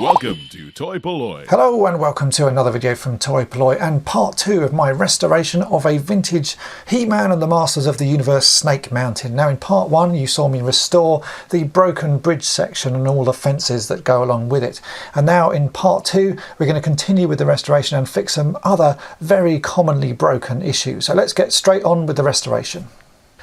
Welcome to toy-polloi. Hello and welcome to another video from toy-polloi and part 2 of my restoration of a vintage He-Man and the Masters of the Universe Snake Mountain. Now in part 1 you saw me restore the broken bridge section and all the fences that go along with it. And now in part 2 we're going to continue with the restoration and fix some other very commonly broken issues. So let's get straight on with the restoration.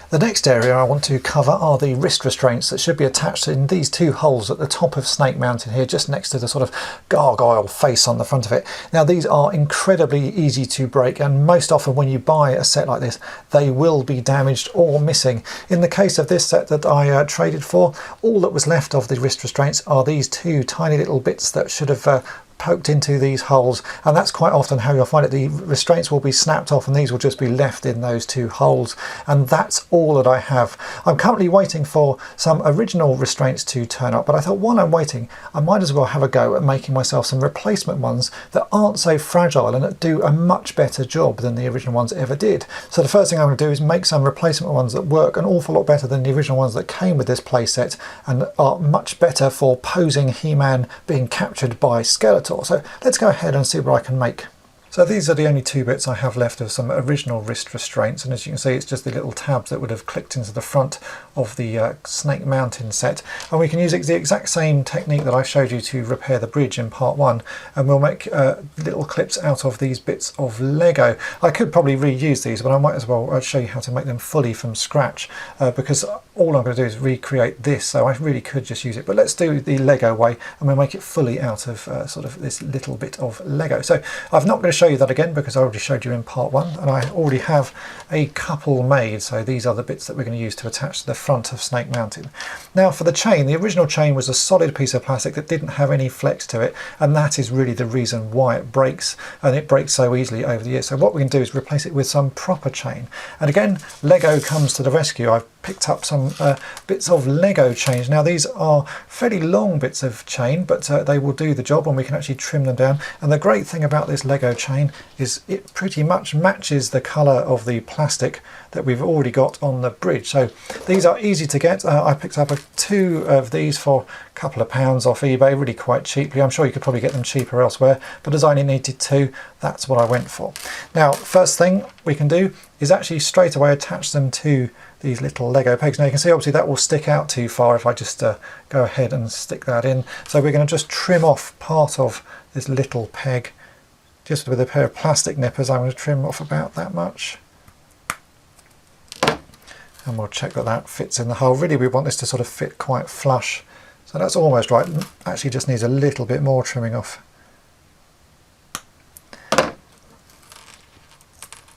The next area I want to cover are the wrist restraints that should be attached in these two holes at the top of Snake Mountain here, just next to the sort of gargoyle face on the front of it. Now these are incredibly easy to break, and most often when you buy a set like this they will be damaged or missing. In the case of this set that I traded for, all that was left of the wrist restraints are these two tiny little bits that should have poked into these holes, and that's quite often how you'll find it. The restraints will be snapped off and these will just be left in those two holes, and that's all that I have. I'm currently waiting for some original restraints to turn up, but I thought while I'm waiting I might as well have a go at making myself some replacement ones that aren't so fragile and that do a much better job than the original ones ever did. So the first thing I'm going to do is make some replacement ones that work an awful lot better than the original ones that came with this playset and are much better for posing He-Man being captured by Skeletor. So let's go ahead and see what I can make. So these are the only two bits I have left of some original wrist restraints, and as you can see it's just the little tabs that would have clicked into the front of the Snake Mountain set, and we can use the exact same technique that I showed you to repair the bridge in part 1, and we'll make little clips out of these bits of Lego. I could probably reuse these, but I might as well show you how to make them fully from scratch, because all I'm going to do is recreate this, so I really could just use it. But let's do the Lego way and we'll make it fully out of sort of this little bit of Lego. So I'm not going to show you that again because I already showed you in part 1, and I already have a couple made. So these are the bits that we're going to use to attach to the front of Snake Mountain. Now for the chain, the original chain was a solid piece of plastic that didn't have any flex to it, and that is really the reason why it breaks, and it breaks so easily over the years. So what we can do is replace it with some proper chain, and again Lego comes to the rescue. I've picked up some bits of Lego chains. Now these are fairly long bits of chain, but they will do the job and we can actually trim them down. And the great thing about this Lego chain is it pretty much matches the colour of the plastic that we've already got on the bridge. So these are easy to get. I picked up two of these for a couple of pounds off eBay, really quite cheaply. I'm sure you could probably get them cheaper elsewhere, but as I only needed two, that's what I went for. Now first thing we can do is actually straight away attach them to these little Lego pegs. Now you can see obviously that will stick out too far if I just go ahead and stick that in. So we're going to just trim off part of this little peg just with a pair of plastic nippers. I'm going to trim off about that much, and we'll check that that fits in the hole. Really we want this to sort of fit quite flush, so that's almost right. Actually just needs a little bit more trimming off.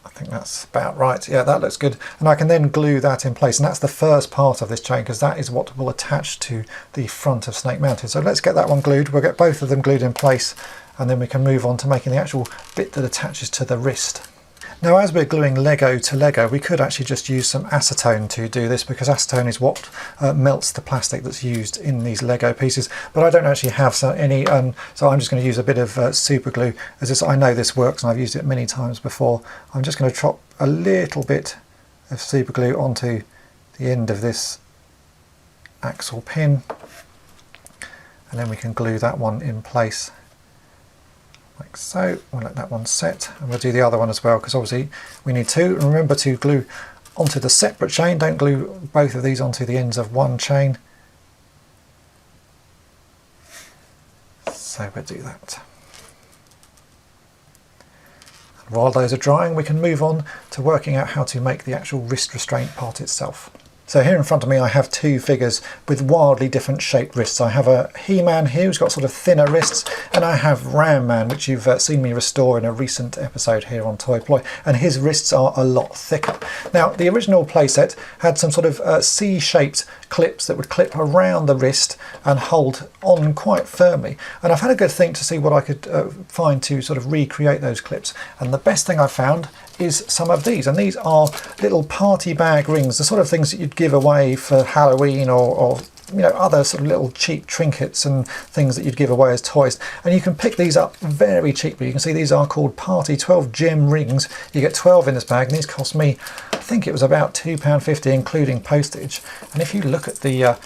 I think that's about right. Yeah, that looks good, and I can then glue that in place, and that's the first part of this chain because that is what will attach to the front of Snake Mountain. So let's get that one glued. We'll get both of them glued in place, and then we can move on to making the actual bit that attaches to the wrist. Now as we're gluing Lego to Lego, we could actually just use some acetone to do this, because acetone is what melts the plastic that's used in these Lego pieces, but I don't actually have any, so I'm just going to use a bit of super glue, as this, I know this works and I've used it many times before. I'm just going to drop a little bit of super glue onto the end of this axle pin, and then we can glue that one in place like so. We'll let that one set, and we'll do the other one as well because obviously we need two. And remember to glue onto the separate chain, don't glue both of these onto the ends of one chain. So we'll do that. And while those are drying we can move on to working out how to make the actual wrist restraint part itself. So here in front of me I have two figures with wildly different shaped wrists. I have a He-Man here who's got sort of thinner wrists, and I have Ram-Man, which you've seen me restore in a recent episode here on toy-polloi, and his wrists are a lot thicker. Now the original playset had some sort of C-shaped clips that would clip around the wrist and hold on quite firmly, and I've had a good think to see what I could find to sort of recreate those clips, and the best thing I found is some of these, and these are little party bag rings, the sort of things that you'd give away for Halloween or you know, other sort of little cheap trinkets and things that you'd give away as toys. And you can pick these up very cheaply. You can see these are called Party 12 gem rings. You get 12 in this bag, and these cost me, I think it was about £2.50 including postage. And if you look at the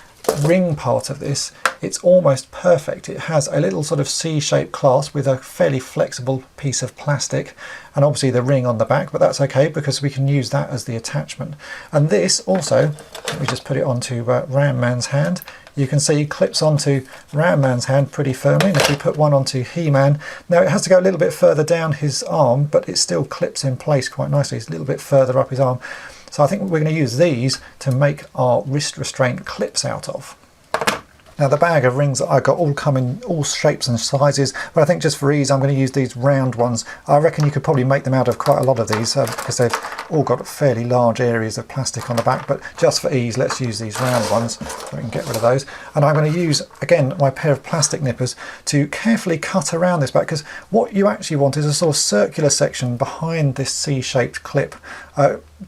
ring part of this, it's almost perfect. It has a little sort of C-shaped clasp with a fairly flexible piece of plastic, and obviously the ring on the back, but that's okay because we can use that as the attachment. And this also, let me just put it onto Ram Man's hand. You can see clips onto Ram Man's hand pretty firmly, and if we put one onto He-Man, now it has to go a little bit further down his arm, but it still clips in place quite nicely. It's a little bit further up his arm. So I think we're going to use these to make our wrist restraint clips out of. Now the bag of rings that I got all come in all shapes and sizes, but I think just for ease I'm going to use these round ones. I reckon you could probably make them out of quite a lot of these because they've all got fairly large areas of plastic on the back, but just for ease let's use these round ones so we can get rid of those. And I'm going to use again my pair of plastic nippers to carefully cut around this back, because what you actually want is a sort of circular section behind this C-shaped clip,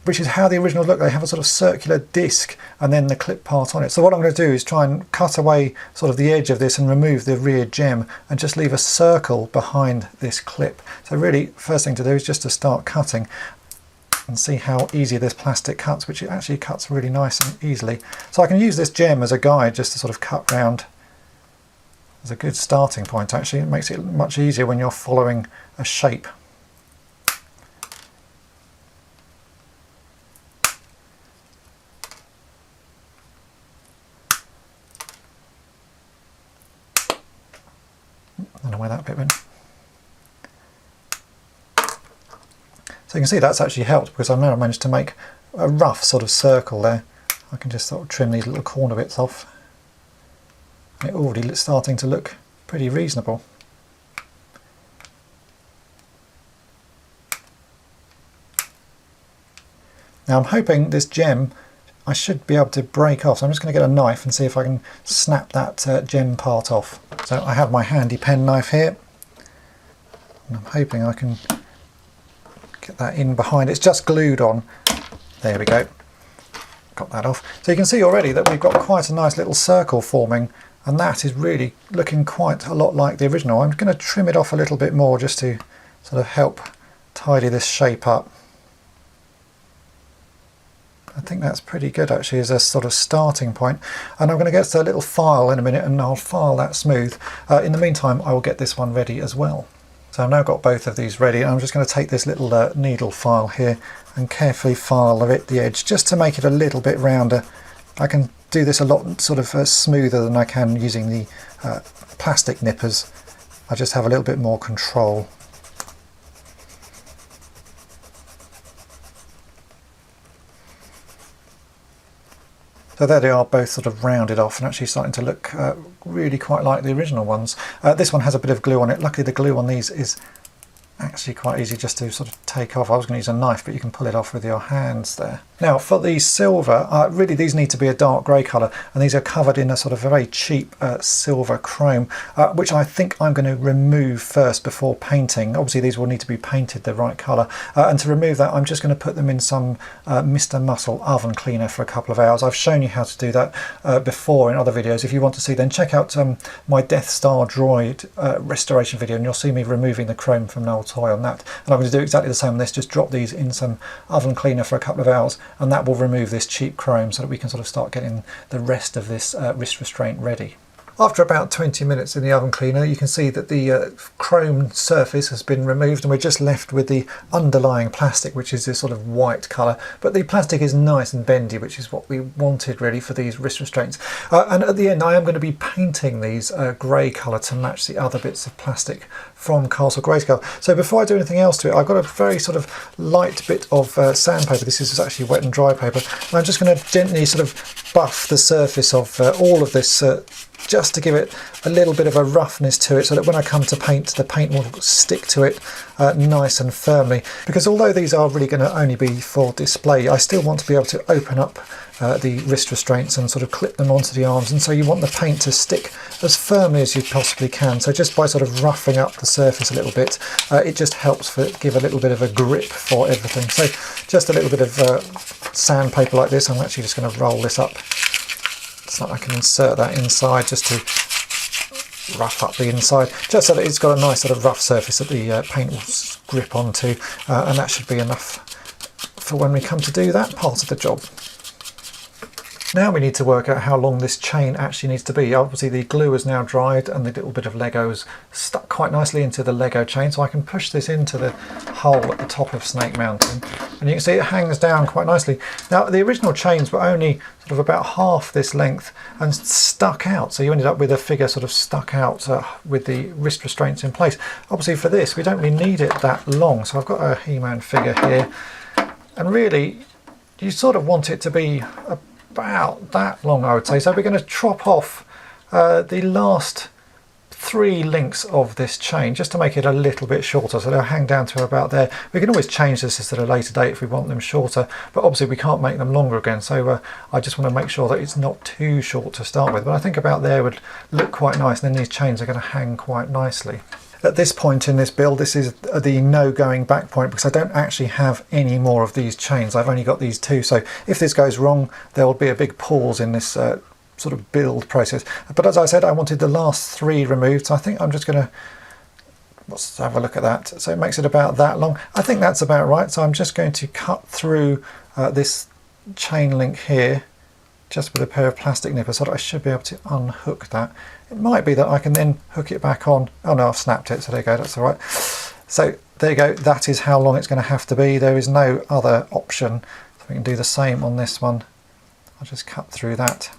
which is how the originals look. They have a sort of circular disc and then the clip part on it. So what I'm going to do is try and cut away sort of the edge of this and remove the rear gem and just leave a circle behind this clip. So really first thing to do is just to start cutting and see how easy this plastic cuts, which it actually cuts really nice and easily. So I can use this gem as a guide just to sort of cut round. It's a good starting point actually. It makes it much easier when you're following a shape. I don't know where that bit went. So you can see that's actually helped because I've now managed to make a rough sort of circle there. I can just sort of trim these little corner bits off. And it already starting to look pretty reasonable. Now I'm hoping this gem I should be able to break off, so I'm just going to get a knife and see if I can snap that gem part off. So I have my handy pen knife here, and I'm hoping I can get that in behind. It's just glued on. There we go. Got that off. So you can see already that we've got quite a nice little circle forming, and that is really looking quite a lot like the original. I'm going to trim it off a little bit more just to sort of help tidy this shape up. I think that's pretty good actually as a sort of starting point, and I'm going to get to a little file in a minute and I'll file that smooth. In the meantime I will get this one ready as well. So I've now got both of these ready, and I'm just going to take this little needle file here and carefully file the edge just to make it a little bit rounder. I can do this a lot sort of smoother than I can using the plastic nippers. I just have a little bit more control. So there they are, both sort of rounded off and actually starting to look really quite like the original ones. This one has a bit of glue on it. Luckily the glue on these is actually quite easy just to sort of take off. I was going to use a knife, but you can pull it off with your hands there. Now for the silver, really these need to be a dark grey colour, and these are covered in a sort of very cheap silver chrome, which I think I'm going to remove first before painting. Obviously these will need to be painted the right colour, and to remove that I'm just going to put them in some Mr. Muscle oven cleaner for a couple of hours. I've shown you how to do that before in other videos. If you want to see, then check out my Death Star droid restoration video, and you'll see me removing the chrome from an old toy on that. And I'm going to do exactly the same on this, just drop these in some oven cleaner for a couple of hours, and that will remove this cheap chrome so that we can sort of start getting the rest of this wrist restraint ready. After about 20 minutes in the oven cleaner, you can see that the chrome surface has been removed and we're just left with the underlying plastic, which is this sort of white colour. But the plastic is nice and bendy, which is what we wanted really for these wrist restraints. And at the end I am going to be painting these grey colour to match the other bits of plastic from Castle Grayskull. So before I do anything else to it, I've got a very sort of light bit of sandpaper. This is actually wet and dry paper. And I'm just going to gently sort of buff the surface of all of this just to give it a little bit of a roughness to it, so that when I come to paint, the paint will stick to it nice and firmly. Because although these are really going to only be for display, I still want to be able to open up the wrist restraints and sort of clip them onto the arms, and so you want the paint to stick as firmly as you possibly can. So just by sort of roughing up the surface a little bit, it just helps give a little bit of a grip for everything. So just a little bit of sandpaper like this. I'm actually just going to roll this up so I can insert that inside just to rough up the inside, just so that it's got a nice sort of rough surface that the paint will grip onto, and that should be enough for when we come to do that part of the job. Now we need to work out how long this chain actually needs to be. Obviously the glue is now dried and the little bit of Lego is stuck quite nicely into the Lego chain, so I can push this into the hole at the top of Snake Mountain, and you can see it hangs down quite nicely. Now the original chains were only sort of about half this length and stuck out, so you ended up with a figure sort of stuck out with the wrist restraints in place. Obviously for this we don't really need it that long, so I've got a He-Man figure here, and really you sort of want it to be about that long, I would say. So we're going to chop off the last 3 links of this chain just to make it a little bit shorter, so they'll hang down to about there. We can always change this at a later date if we want them shorter, but obviously we can't make them longer again, so I just want to make sure that it's not too short to start with, but I think about there would look quite nice, and then these chains are going to hang quite nicely. At this point in this build, this is the no going back point, because I don't actually have any more of these chains. I've only got these 2, so if this goes wrong there will be a big pause in this sort of build process. But as I said, I wanted the last 3 removed, so I think I'm just going to, let's have a look at that. So it makes it about that long. I think that's about right, so I'm just going to cut through this chain link here just with a pair of plastic nippers, so that I should be able to unhook that. It might be that I can then hook it back on. Oh no, I've snapped it, so there you go, that's all right. So there you go, that is how long it's going to have to be. There is no other option. So we can do the same on this one. I'll just cut through that.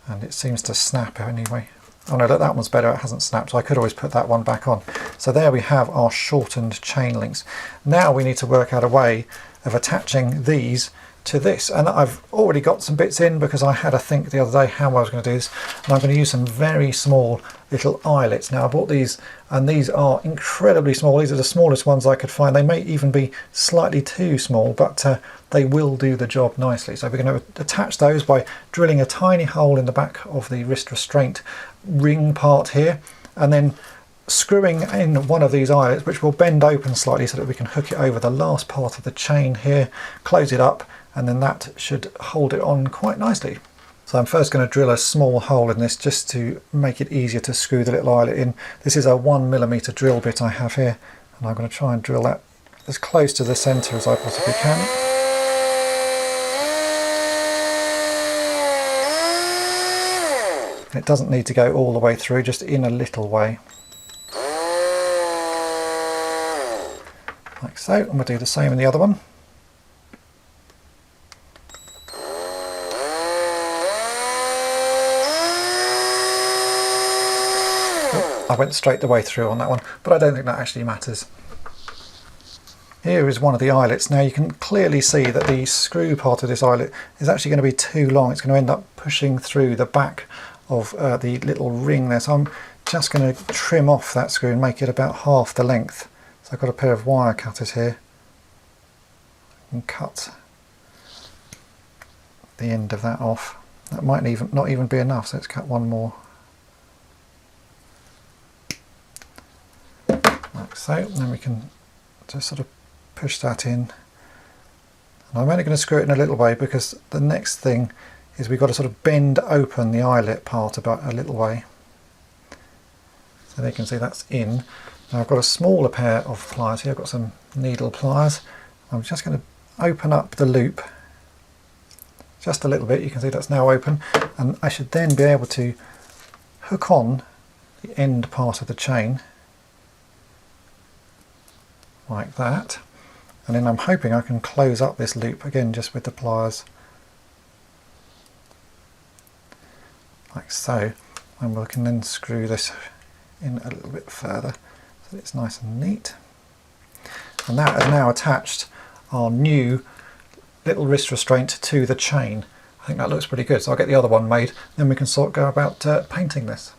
And it seems to snap anyway. Oh no, that one's better, it hasn't snapped, so I could always put that one back on. So there we have our shortened chain links. Now we need to work out a way of attaching these to this, and I've already got some bits in because I had a think the other day how I was going to do this, and I'm going to use some very small little eyelets. Now I bought these, and these are incredibly small. These are the smallest ones I could find. They may even be slightly too small, but they will do the job nicely. So we're going to attach those by drilling a tiny hole in the back of the wrist restraint ring part here, and then screwing in one of these eyelets, which will bend open slightly so that we can hook it over the last part of the chain here, close it up, and then that should hold it on quite nicely. So I'm first going to drill a small hole in this just to make it easier to screw the little eyelet in. This is a 1mm drill bit I have here, and I'm going to try and drill that as close to the centre as I possibly can. It doesn't need to go all the way through, just in a little way. Like so, and we'll do the same in the other one. I went straight the way through on that one, but I don't think that actually matters. Here is one of the eyelets. Now you can clearly see that the screw part of this eyelet is actually going to be too long. It's going to end up pushing through the back of the little ring there. So I'm just going to trim off that screw and make it about half the length. So I've got a pair of wire cutters here. And cut the end of that off. That might not even be enough, so let's cut one more. Like so, and then we can just sort of push that in. And I'm only going to screw it in a little way because the next thing is we've got to sort of bend open the eyelet part about a little way. So there you can see that's in. Now I've got a smaller pair of pliers here, I've got some needle pliers. I'm just going to open up the loop just a little bit. You can see that's now open, and I should then be able to hook on the end part of the chain like that, and then I'm hoping I can close up this loop again just with the pliers like so, and we can then screw this in a little bit further so it's nice and neat. And that has now attached our new little wrist restraint to the chain. I think that looks pretty good, so I'll get the other one made, then we can go about painting this.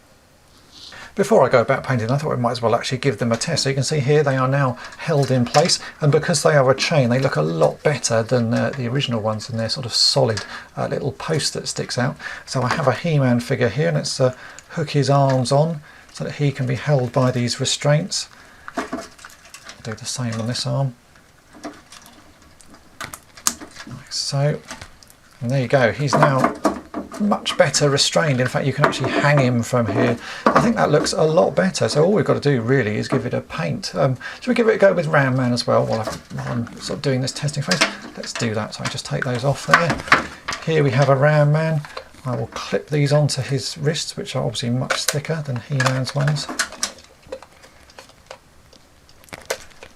Before I go about painting, I thought we might as well actually give them a test. So you can see here they are now held in place, and because they are a chain they look a lot better than the original ones, and they're sort of solid little post that sticks out. So I have a He-Man figure here, and let's hook his arms on so that he can be held by these restraints. I'll do the same on this arm. Like so. And there you go, he's now much better restrained. In fact, you can actually hang him from here. I think that looks a lot better. So all we've got to do really is give it a paint. Should we give it a go with Ram Man as well while I'm sort of doing this testing phase? Let's do that. So I just take those off there. Here we have a Ram Man. I will clip these onto his wrists, which are obviously much thicker than He-Man's ones.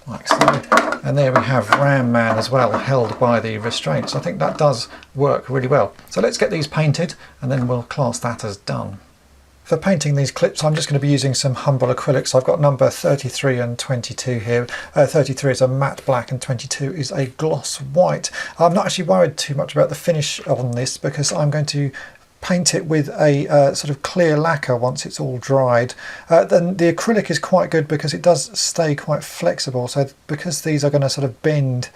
Like so. And there we have Ram Man as well, held by the restraints. I think that does work really well. So let's get these painted and then we'll class that as done. For painting these clips, I'm just going to be using some humble acrylics. I've got number 33 and 22 here. 33 is a matte black and 22 is a gloss white. I'm not actually worried too much about the finish on this because I'm going to paint it with a sort of clear lacquer once it's all dried. Then the acrylic is quite good because it does stay quite flexible. So because these are going to sort of bend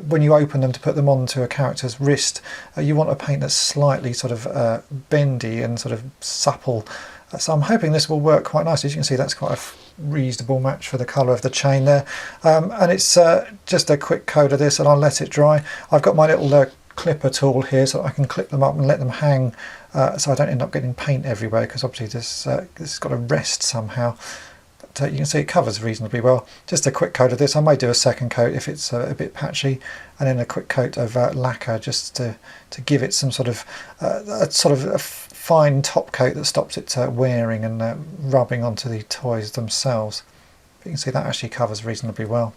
when you open them to put them onto a character's wrist, you want a paint that's slightly sort of bendy and sort of supple. So I'm hoping this will work quite nicely. As you can see, that's quite a reasonable match for the colour of the chain there. And it's just a quick coat of this and I'll let it dry. I've got my little clipper tool here so I can clip them up and let them hang so I don't end up getting paint everywhere, because obviously this has got to rest somehow. But you can see it covers reasonably well. Just a quick coat of this. I may do a second coat if it's a bit patchy, and then a quick coat of lacquer just to give it some sort of a fine top coat that stops it wearing and rubbing onto the toys themselves. But you can see that actually covers reasonably well.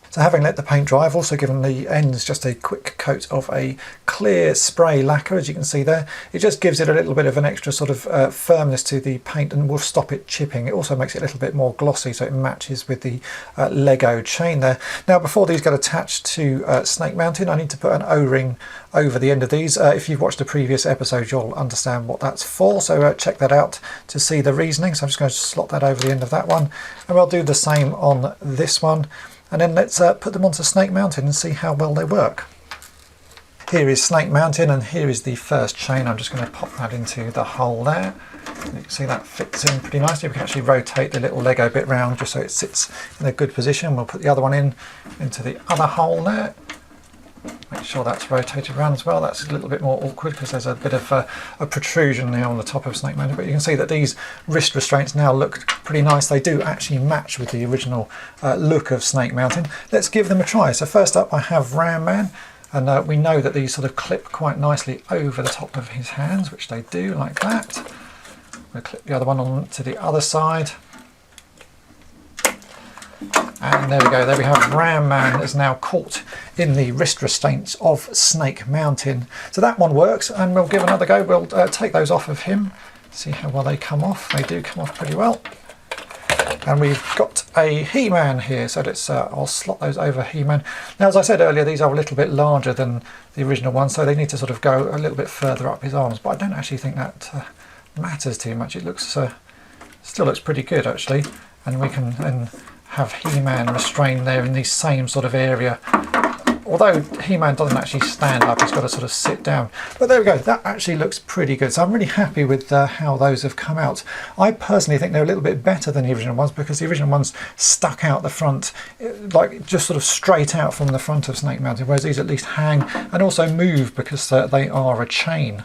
So having let the paint dry, I've also given the ends just a quick coat of a clear spray lacquer, as you can see there. It just gives it a little bit of an extra sort of firmness to the paint and will stop it chipping. It also makes it a little bit more glossy so it matches with the Lego chain there. Now before these get attached to Snake Mountain, I need to put an O-ring over the end of these. If you've watched a previous episode, you'll understand what that's for, so check that out to see the reasoning. So I'm just going to slot that over the end of that one, and we'll do the same on this one. And then let's put them onto Snake Mountain and see how well they work. Here is Snake Mountain and here is the first chain. I'm just going to pop that into the hole there. You can see that fits in pretty nicely. We can actually rotate the little Lego bit round just so it sits in a good position. We'll put the other one into the other hole there. Make sure that's rotated around as well. That's a little bit more awkward because there's a bit of a protrusion there on the top of Snake Mountain. But you can see that these wrist restraints now look pretty nice. They do actually match with the original look of Snake Mountain. Let's give them a try. So first up I have Ram Man. And we know that these sort of clip quite nicely over the top of his hands, which they do like that. We'll clip the other one on to the other side. And there we go, there we have Ram Man is now caught in the wrist restraints of Snake Mountain. So that one works, and we'll give another go. We'll take those off of him, see how well they come off. They do come off pretty well. And we've got a He-Man here, so let's, I'll slot those over He-Man. Now, as I said earlier, these are a little bit larger than the original one, so they need to sort of go a little bit further up his arms, but I don't actually think that matters too much. It looks still looks pretty good, actually, and we can then have He-Man restrained there in the same sort of area. Although He-Man doesn't actually stand up, he's got to sort of sit down. But there we go, that actually looks pretty good. So I'm really happy with how those have come out. I personally think they're a little bit better than the original ones because the original ones stuck out the front, like just sort of straight out from the front of Snake Mountain, whereas these at least hang and also move because they are a chain.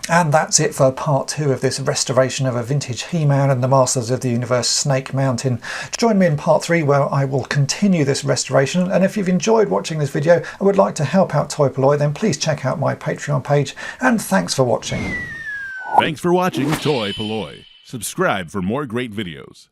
And that's it for part 2 of this restoration of a vintage He-Man and the Masters of the Universe Snake Mountain. Join me in part 3 where I will continue this restoration, and if you've enjoyed watching this video and would like to help out toy-polloi, then please check out my Patreon page, and thanks for watching. Thanks for watching toy-polloi. Subscribe for more great videos.